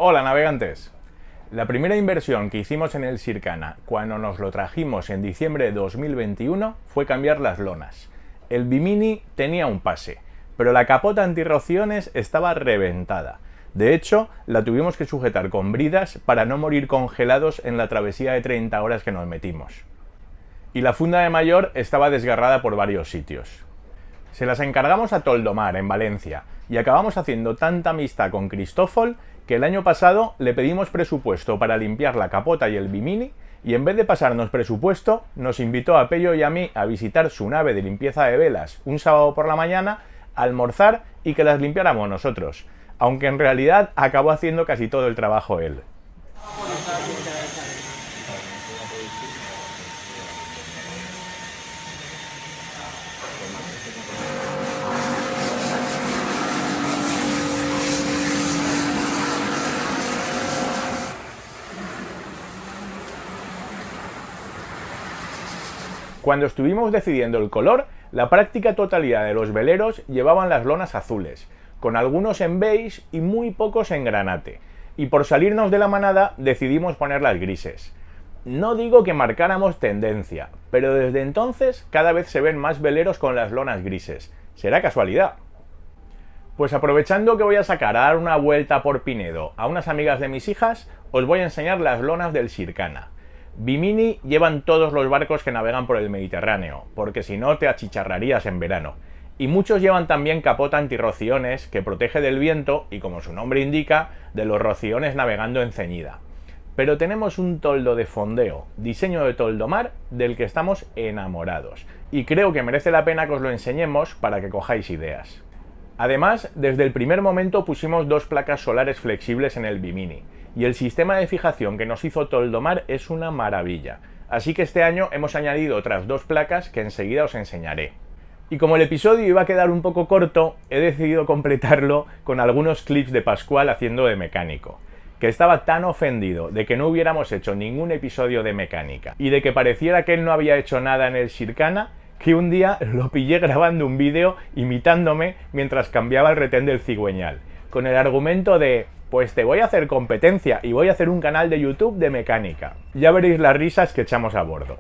Hola navegantes. La primera inversión que hicimos en el Sircana cuando nos lo trajimos en diciembre de 2021 fue cambiar las lonas. El Bimini tenía un pase, pero la capota antirrociones estaba reventada. De hecho, la tuvimos que sujetar con bridas para no morir congelados en la travesía de 30 horas que nos metimos. Y la funda de mayor estaba desgarrada por varios sitios. Se las encargamos a Toldomar, en Valencia, y acabamos haciendo tanta amistad con Cristófol que el año pasado le pedimos presupuesto para limpiar la capota y el Bimini, y en vez de pasarnos presupuesto, nos invitó a Pello y a mí a visitar su nave de limpieza de velas un sábado por la mañana, a almorzar y que las limpiáramos nosotros, aunque en realidad acabó haciendo casi todo el trabajo él. Cuando estuvimos decidiendo el color, la práctica totalidad de los veleros llevaban las lonas azules, con algunos en beige y muy pocos en granate, y por salirnos de la manada decidimos ponerlas grises. No digo que marcáramos tendencia, pero desde entonces cada vez se ven más veleros con las lonas grises. ¿Será casualidad? Pues aprovechando que voy a sacar a dar una vuelta por Pinedo a unas amigas de mis hijas, os voy a enseñar las lonas del Sircana. Bimini llevan todos los barcos que navegan por el Mediterráneo, porque si no te achicharrarías en verano. Y muchos llevan también capota antirrociones que protege del viento y, como su nombre indica, de los rociones navegando en ceñida. Pero tenemos un toldo de fondeo, diseño de Toldomar, del que estamos enamorados. Y creo que merece la pena que os lo enseñemos para que cojáis ideas. Además, desde el primer momento pusimos dos placas solares flexibles en el Bimini, y el sistema de fijación que nos hizo Toldomar es una maravilla. Así que este año hemos añadido otras dos placas que enseguida os enseñaré. Y como el episodio iba a quedar un poco corto, he decidido completarlo con algunos clips de Pascual haciendo de mecánico, que estaba tan ofendido de que no hubiéramos hecho ningún episodio de mecánica y de que pareciera que él no había hecho nada en el Sircana, que un día lo pillé grabando un vídeo imitándome mientras cambiaba el retén del cigüeñal, con el argumento de: pues te voy a hacer competencia y voy a hacer un canal de YouTube de mecánica. Ya veréis las risas que echamos a bordo.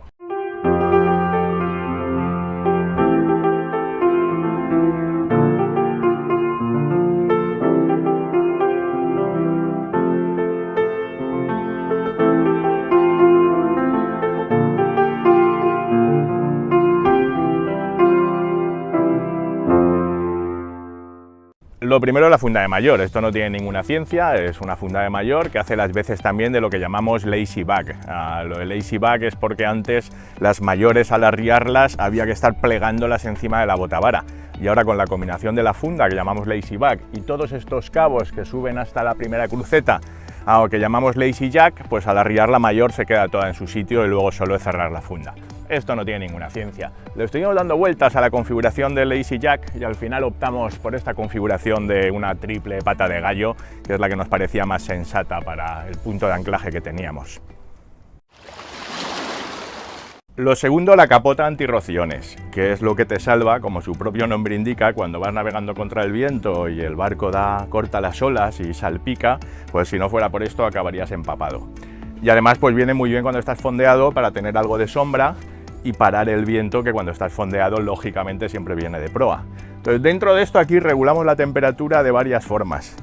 Lo primero es la funda de mayor. Esto no tiene ninguna ciencia, es una funda de mayor que hace las veces también de lo que llamamos lazy back. Lo de lazy back es porque antes las mayores, al arriarlas, había que estar plegándolas encima de la botavara. Y ahora, con la combinación de la funda que llamamos lazy back y todos estos cabos que suben hasta la primera cruceta, a lo que llamamos lazy jack, pues al arriar la mayor se queda toda en su sitio y luego solo es cerrar la funda. Esto no tiene ninguna ciencia. Le estuvimos dando vueltas a la configuración del lazy jack y al final optamos por esta configuración de una triple pata de gallo, que es la que nos parecía más sensata para el punto de anclaje que teníamos. Lo segundo, la capota antirrociones, que es lo que te salva, como su propio nombre indica, cuando vas navegando contra el viento y el barco corta las olas y salpica, pues si no fuera por esto acabarías empapado. Y además pues viene muy bien cuando estás fondeado para tener algo de sombra y parar el viento, que cuando estás fondeado lógicamente siempre viene de proa. Entonces, dentro de esto aquí regulamos la temperatura de varias formas.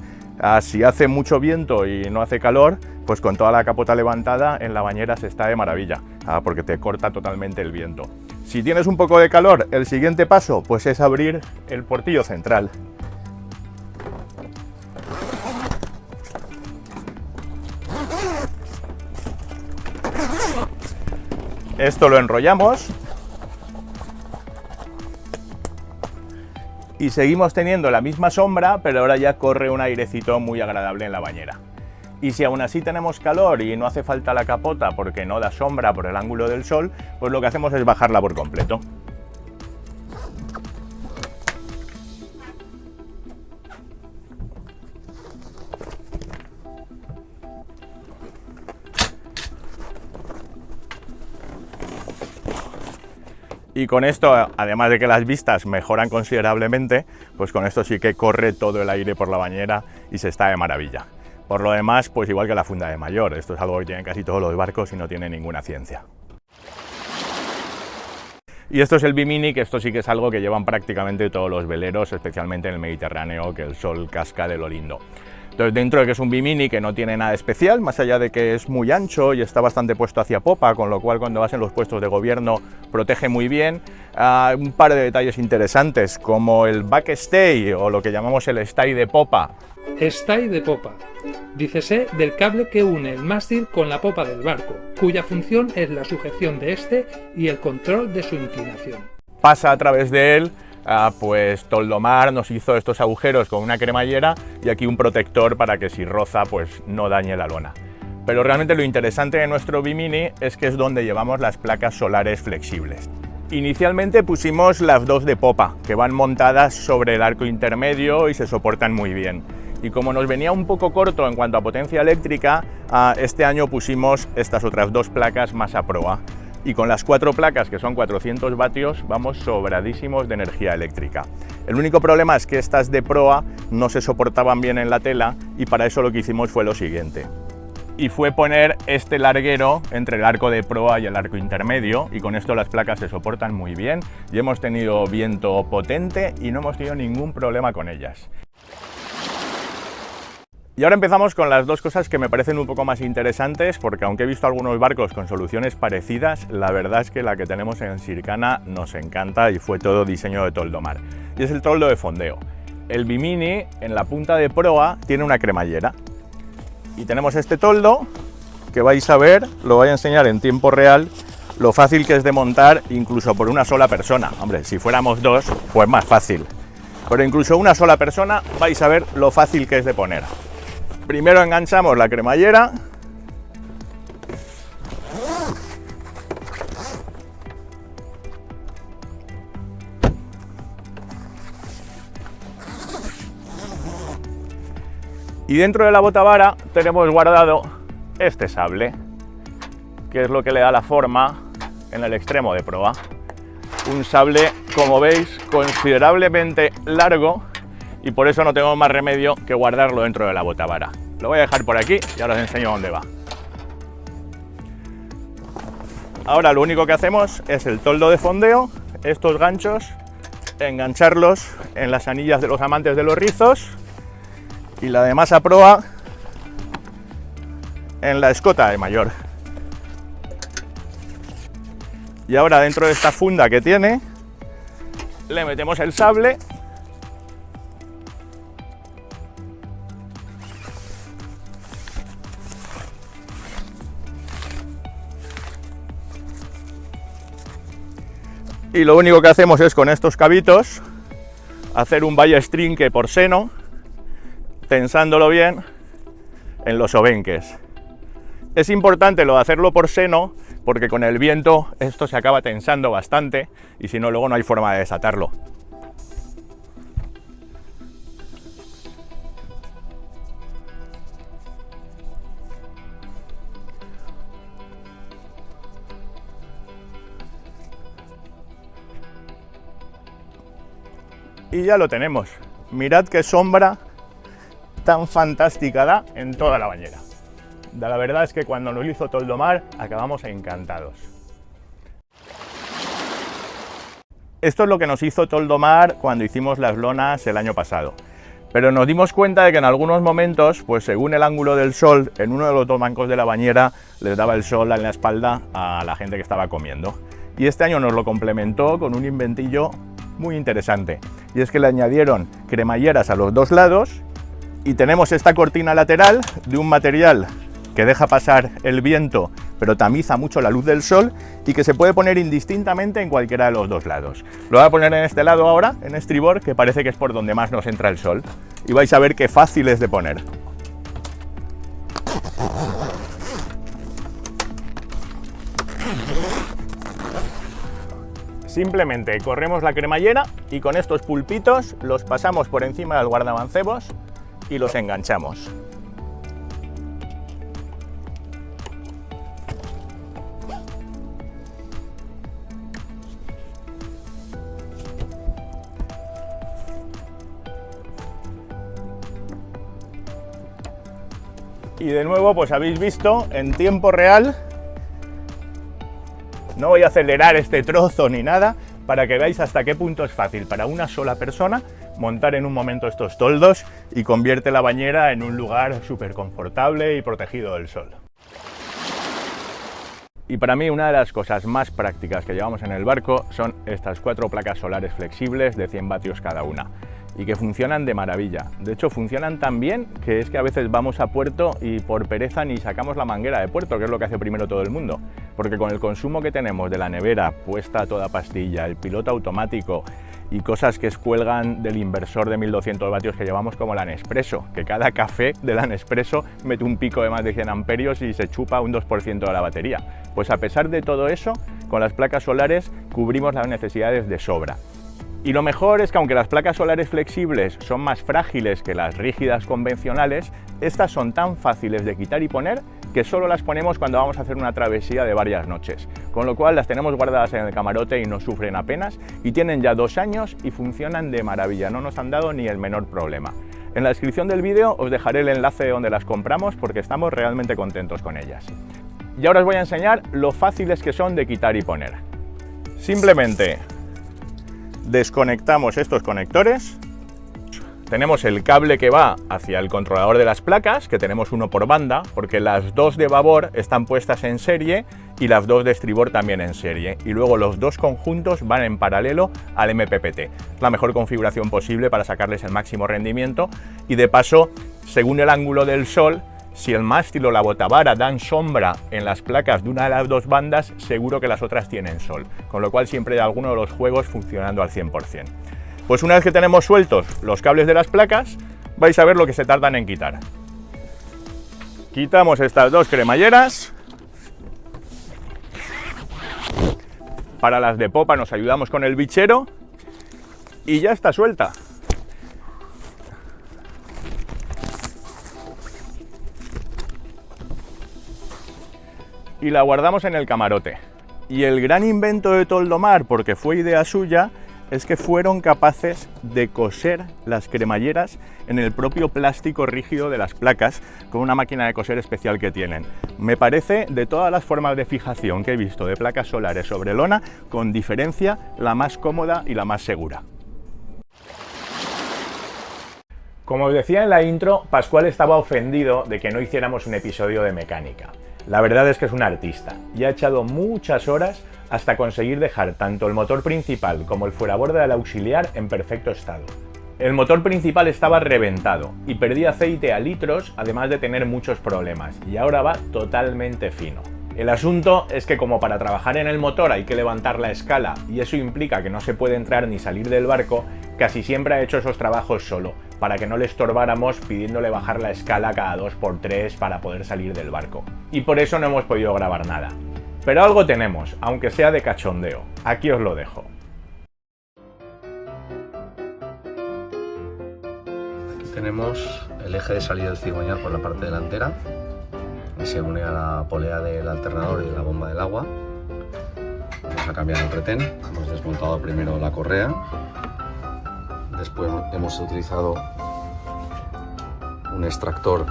Si hace mucho viento y no hace calor, pues con toda la capota levantada en la bañera se está de maravilla, porque te corta totalmente el viento. Si tienes un poco de calor, el siguiente paso pues es abrir el portillo central. Esto lo enrollamos y seguimos teniendo la misma sombra, pero ahora ya corre un airecito muy agradable en la bañera. Y si aún así tenemos calor y no hace falta la capota porque no da sombra por el ángulo del sol, pues lo que hacemos es bajarla por completo. Y con esto, además de que las vistas mejoran considerablemente, pues con esto sí que corre todo el aire por la bañera y se está de maravilla. Por lo demás, pues igual que la funda de mayor, esto es algo que tienen casi todos los barcos y no tiene ninguna ciencia. Y esto es el bimini, que esto sí que es algo que llevan prácticamente todos los veleros, especialmente en el Mediterráneo, que el sol casca de lo lindo. Entonces, dentro de que es un bimini que no tiene nada especial, más allá de que es muy ancho y está bastante puesto hacia popa, con lo cual cuando vas en los puestos de gobierno protege muy bien, un par de detalles interesantes, como el backstay o lo que llamamos el stay de popa. Stay de popa. Dícese del cable que une el mástil con la popa del barco, cuya función es la sujeción de este y el control de su inclinación. Pasa a través de él. Pues Toldomar nos hizo estos agujeros con una cremallera y aquí un protector para que si roza pues no dañe la lona. Pero realmente lo interesante de nuestro bimini es que es donde llevamos las placas solares flexibles. Inicialmente pusimos las dos de popa, que van montadas sobre el arco intermedio y se soportan muy bien. Y como nos venía un poco corto en cuanto a potencia eléctrica, este año pusimos estas otras dos placas más a proa. Y con las 4 placas, que son 400 vatios, vamos sobradísimos de energía eléctrica. El único problema es que estas de proa no se soportaban bien en la tela y para eso lo que hicimos fue lo siguiente. Y fue poner este larguero entre el arco de proa y el arco intermedio, y con esto las placas se soportan muy bien y hemos tenido viento potente y no hemos tenido ningún problema con ellas. Y ahora empezamos con las dos cosas que me parecen un poco más interesantes, porque aunque he visto algunos barcos con soluciones parecidas, la verdad es que la que tenemos en Sircana nos encanta y fue todo diseño de Toldomar. Y es el toldo de fondeo. El bimini en la punta de proa tiene una cremallera. Y tenemos este toldo que vais a ver, lo voy a enseñar en tiempo real, lo fácil que es de montar incluso por una sola persona. Hombre, si fuéramos dos, pues más fácil. Pero incluso una sola persona vais a ver lo fácil que es de poner. Primero enganchamos la cremallera. Y dentro de la botavara tenemos guardado este sable, que es lo que le da la forma en el extremo de proa. Un sable, como veis, considerablemente largo, y por eso no tengo más remedio que guardarlo dentro de la botavara. Lo voy a dejar por aquí y ahora os enseño dónde va. Ahora lo único que hacemos es el toldo de fondeo, estos ganchos, engancharlos en las anillas de los amantes de los rizos y la de más a proa en la escota de mayor. Y ahora dentro de esta funda que tiene, le metemos el sable. Y lo único que hacemos es con estos cabitos hacer un ballestrinque por seno, tensándolo bien en los obenques. Es importante lo de hacerlo por seno porque con el viento esto se acaba tensando bastante y si no luego no hay forma de desatarlo. Y ya lo tenemos. Mirad qué sombra tan fantástica da en toda la bañera. La verdad es que cuando nos lo hizo Toldomar acabamos encantados. Esto es lo que nos hizo Toldomar cuando hicimos las lonas el año pasado. Pero nos dimos cuenta de que en algunos momentos, pues según el ángulo del sol, en uno de los dos bancos de la bañera les daba el sol en la espalda a la gente que estaba comiendo. Y este año nos lo complementó con un inventillo muy interesante, y es que le añadieron cremalleras a los dos lados y tenemos esta cortina lateral de un material que deja pasar el viento pero tamiza mucho la luz del sol y que se puede poner indistintamente en cualquiera de los dos lados. Lo voy a poner en este lado ahora, en estribor, que parece que es por donde más nos entra el sol, y vais a ver qué fácil es de poner. Simplemente corremos la cremallera y con estos pulpitos los pasamos por encima del guardamancebos y los enganchamos. Y de nuevo, pues habéis visto en tiempo real. No voy a acelerar este trozo ni nada, para que veáis hasta qué punto es fácil para una sola persona montar en un momento estos toldos y convierte la bañera en un lugar súper confortable y protegido del sol. Y para mí una de las cosas más prácticas que llevamos en el barco son estas 4 placas solares flexibles de 100 vatios cada una y que funcionan de maravilla. De hecho, funcionan tan bien que es que a veces vamos a puerto y por pereza ni sacamos la manguera de puerto, que es lo que hace primero todo el mundo, porque con el consumo que tenemos de la nevera puesta a toda pastilla, el piloto automático y cosas que cuelgan del inversor de 1200 vatios que llevamos, como la Nespresso, que cada café de la Nespresso mete un pico de más de 100 amperios y se chupa un 2% de la batería. Pues a pesar de todo eso, con las placas solares cubrimos las necesidades de sobra. Y lo mejor es que aunque las placas solares flexibles son más frágiles que las rígidas convencionales, estas son tan fáciles de quitar y poner que solo las ponemos cuando vamos a hacer una travesía de varias noches, con lo cual las tenemos guardadas en el camarote y no sufren apenas, y tienen ya 2 años y funcionan de maravilla, no nos han dado ni el menor problema. En la descripción del vídeo os dejaré el enlace de donde las compramos porque estamos realmente contentos con ellas. Y ahora os voy a enseñar lo fáciles que son de quitar y poner. Simplemente desconectamos estos conectores. Tenemos el cable que va hacia el controlador de las placas, que tenemos uno por banda, porque las 2 de babor están puestas en serie y las 2 de estribor también en serie. Y luego los 2 conjuntos van en paralelo al MPPT. Es la mejor configuración posible para sacarles el máximo rendimiento. Y de paso, según el ángulo del sol, si el mástil o la botavara dan sombra en las placas de una de las 2 bandas, seguro que las otras tienen sol. Con lo cual siempre hay alguno de los juegos funcionando al 100%. Pues una vez que tenemos sueltos los cables de las placas, vais a ver lo que se tardan en quitar. Quitamos estas 2 cremalleras. Para las de popa nos ayudamos con el bichero y ya está suelta. Y la guardamos en el camarote. Y el gran invento de Toldomar, porque fue idea suya, es que fueron capaces de coser las cremalleras en el propio plástico rígido de las placas con una máquina de coser especial que tienen. Me parece, de todas las formas de fijación que he visto de placas solares sobre lona, con diferencia la más cómoda y la más segura. Como os decía en la intro, Pascual estaba ofendido de que no hiciéramos un episodio de mecánica. La verdad es que es un artista y ha echado muchas horas hasta conseguir dejar tanto el motor principal como el fueraborda del auxiliar en perfecto estado. El motor principal estaba reventado y perdía aceite a litros, además de tener muchos problemas, y ahora va totalmente fino. El asunto es que como para trabajar en el motor hay que levantar la escala y eso implica que no se puede entrar ni salir del barco, casi siempre ha hecho esos trabajos solo, para que no le estorbáramos pidiéndole bajar la escala cada 2×3 para poder salir del barco. Y por eso no hemos podido grabar nada. Pero algo tenemos, aunque sea de cachondeo. Aquí os lo dejo. Aquí tenemos el eje de salida del cigüeñal por la parte delantera y se une a la polea del alternador y la bomba del agua. Vamos a cambiar el retén. Hemos desmontado primero la correa. Después hemos utilizado un extractor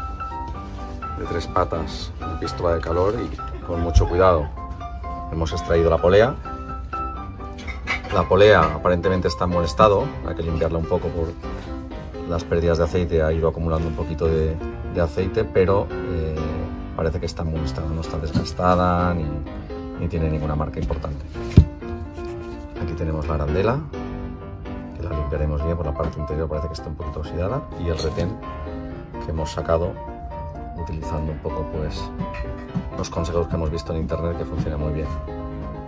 de 3 patas de pistola de calor y con mucho cuidado hemos extraído la polea. La polea aparentemente está en buen estado, hay que limpiarla un poco por las pérdidas de aceite, ha ido acumulando un poquito de aceite, pero parece que está en buen estado, no está desgastada ni tiene ninguna marca importante. Aquí tenemos la arandela, que la limpiaremos bien por la parte interior, parece que está un poquito oxidada, y el retén que hemos sacado utilizando un poco pues los consejos que hemos visto en internet, que funciona muy bien.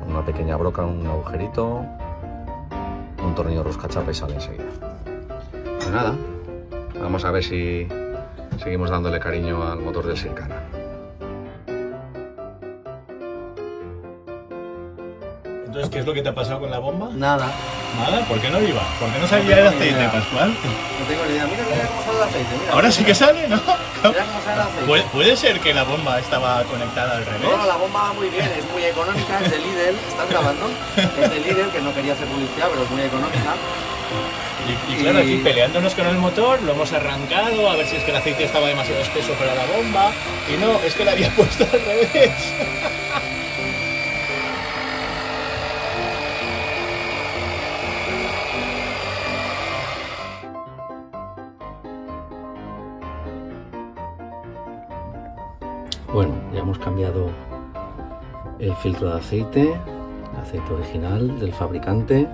Una pequeña broca, un agujerito, un tornillo roscachapa y sale enseguida. Pues nada, vamos a ver si seguimos dándole cariño al motor del Sircana. Entonces, ¿qué es lo que te ha pasado con la bomba? Nada. Nada, ¿por qué no iba? ¿Por qué no salía el aceite, Pascual? No tengo ni idea. Mira cómo sale el aceite. Mira. Ahora sí que sale, ¿no? Mira cómo sale el aceite. ¿Puede ser que la bomba estaba conectada al revés? No, la bomba va muy bien, es muy económica, es de Lidl. ¿Estás grabando? Es de Lidl, que no quería hacer publicidad, pero es muy económica. Y claro, aquí peleándonos con el motor, lo hemos arrancado, a ver si es que el aceite estaba demasiado espeso para la bomba. Y no, es que la había puesto al revés. Bueno, ya hemos cambiado el filtro de aceite, el aceite original del fabricante.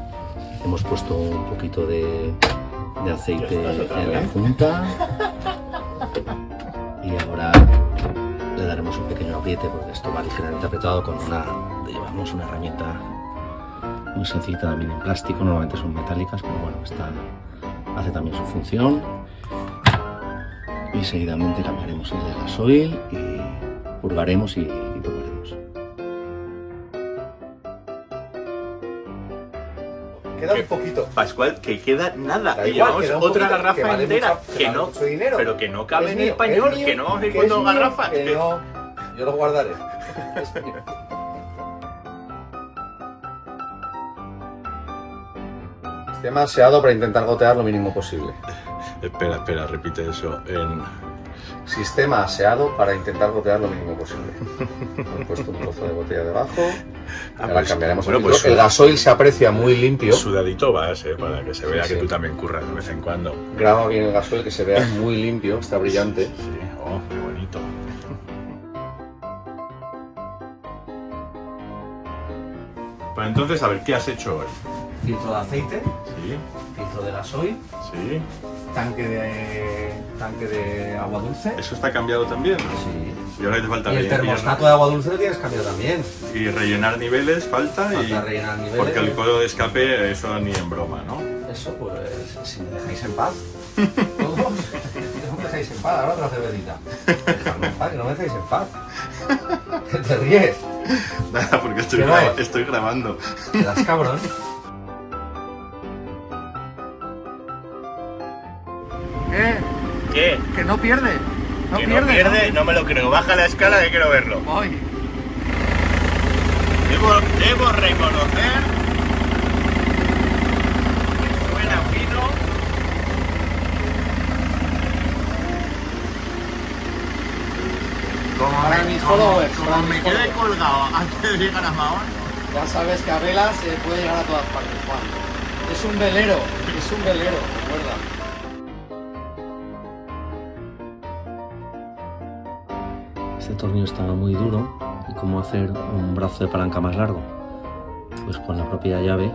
Hemos puesto un poquito de aceite en la junta y ahora le daremos un pequeño apriete porque esto va ligeramente apretado con llevamos una herramienta muy sencilla también en plástico, normalmente son metálicas, pero bueno, esta hace también su función. Y seguidamente cambiaremos el de gasoil y purgaremos y probaremos. Queda un poquito. Pascual, que queda nada. Da Y igual, llevamos queda un otra poquito, garrafa que vale entera. mucho- que Que vale no, mucho dinero. pero que no cabe Es en el mío, español, es mío, que no vamos a ir que con es dos mío, garrafas. que que- no, yo lo guardaré. Es mío. Sistema aseado para intentar gotear lo mínimo posible. Espera, repite eso. Sistema aseado para intentar gotear lo mínimo posible. Hemos puesto un trozo de botella debajo. Ahora pues, cambiaremos bueno, el pues filtro. El gasoil se aprecia muy limpio. Sudadito vas, para que se vea Sí, que sí. tú también curras de vez en cuando. Graba bien el gasoil, que se vea muy limpio, está brillante. Sí, oh, qué bonito. Pues entonces, a ver, ¿qué has hecho hoy? Filtro de aceite, Sí, filtro de gasoil, sí. tanque de agua dulce. ¿Eso está cambiado también? Sí. Y ahora te falta Y el rellenar- termostato de agua dulce lo tienes cambiado también. Y rellenar niveles falta, Falta rellenar niveles. porque el codo de escape, eso ni en broma, ¿no? Eso, pues, si me dejáis en paz. Todos, no me dejáis en paz, ahora otra cervecita. Dejadme en paz, que no me dejáis en paz. ¿Qué te ríes? Nada, porque ¿Qué va? estoy grabando. Te das cabrón. ¿Qué? Que no pierde. ¿Que no pierde? No me lo creo. Baja la escala que quiero verlo. Voy. Debo reconocer que suena fino. Para mis followers. para mis followers. colgado antes de llegar a Mahón. Ya sabes que a vela se puede llegar a todas partes, Juan. Es un velero, recuerda. Este tornillo está muy duro. ¿Y cómo hacer un brazo de palanca más largo? Pues con la propia llave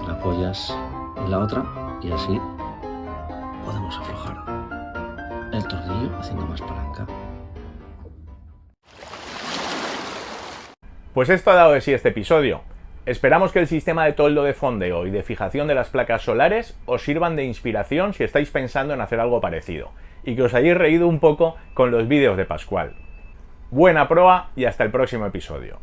la apoyas en la otra y así podemos aflojar el tornillo haciendo más palanca. Pues esto ha dado de sí este episodio. Esperamos que el sistema de toldo de fondeo y de fijación de las placas solares os sirvan de inspiración si estáis pensando en hacer algo parecido, y que os hayáis reído un poco con los vídeos de Pascual. Buena proa y hasta el próximo episodio.